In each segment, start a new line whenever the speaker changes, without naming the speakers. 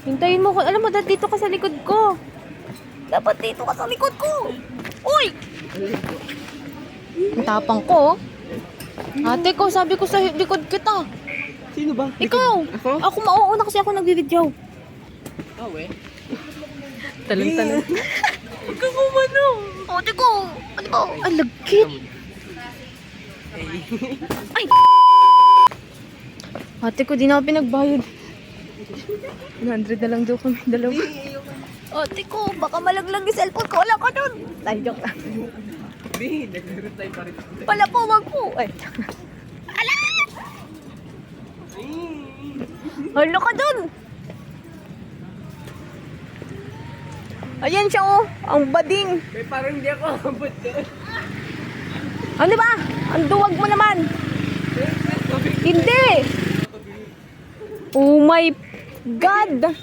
Hintayin mo ko. Alam mo, dito ka sa likod ko. Dapat dito ka sa likod ko. Uy! Ang tapang ko. Ate ko, sabi ko sa likod kita.
Sino ba?
Ikaw!
Ako?
Ako mauuna kasi ako nagbi-video.
Oh, eh.
Talang-talang. Huwag ka kumano. Ate ko! Ate ko! Ang lagkit! Ay! Ate ko, di na ako pinagbayad. 100 na lang daw kami, dalawa. Ate ko, baka malaglag yung cellphone ko. Wala ka dun. Ay, joke lang.
Naglaro tayo pa rin.
Pala po, wag po. Ay. Ala! Hala ka dun. Ayan siya oh, ang bading.
Eh, parang hindi ako abot doon.
Ano ba? Ang duwag mo naman. Hindi. Oh my God.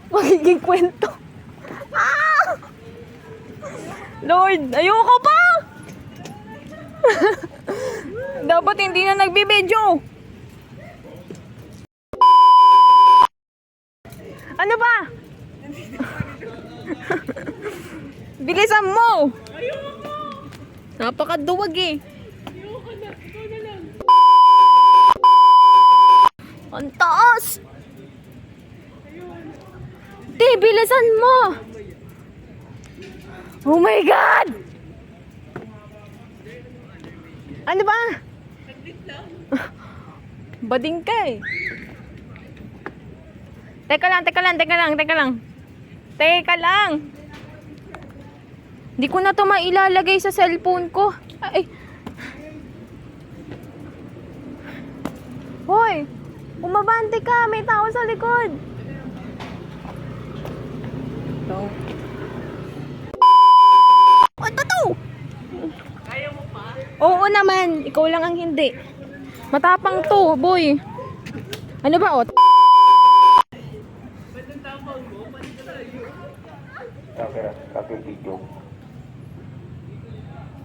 Magiging kwento. Ah! Lord, ayoko pa. Dapat hindi na nagbibideo. Ano ba? Bilisan mo. Napakaduwag eh. Ang taas. Di, bilisan mo. Oh my God. Ano ba? Bading ka eh. Teka lang. Teka lang. Hindi ko na to mailalagay sa cellphone ko. Ay. Hoy, umabante ka. May tao sa likod. Ito. Ano to?
Kaya mo pa?
Oo naman. Ikaw lang ang hindi. Matapang to, boy. Ano ba, oh?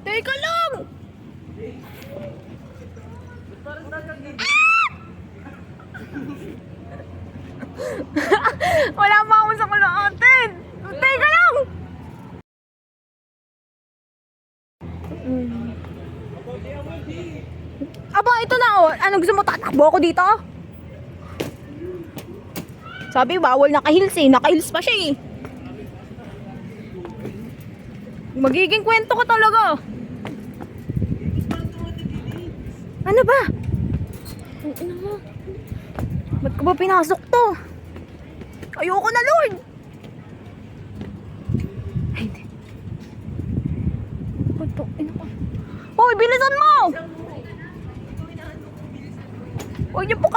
Teka lang! Wala pa ako sa kalaatin! Teka lang! Aba, ito na oh. Ano gusto mo? Tatakbo ako dito? Sabi, bawal naka-heels eh. Naka-heels pa siya eh. Magiging kwento ko talaga. Ano ba? Ano mo? Ba't ko ba pinasok to? Ayoko na, Lord! Ay, hindi. Ba't to? Hoy, bilisan mo! Huwag niyo po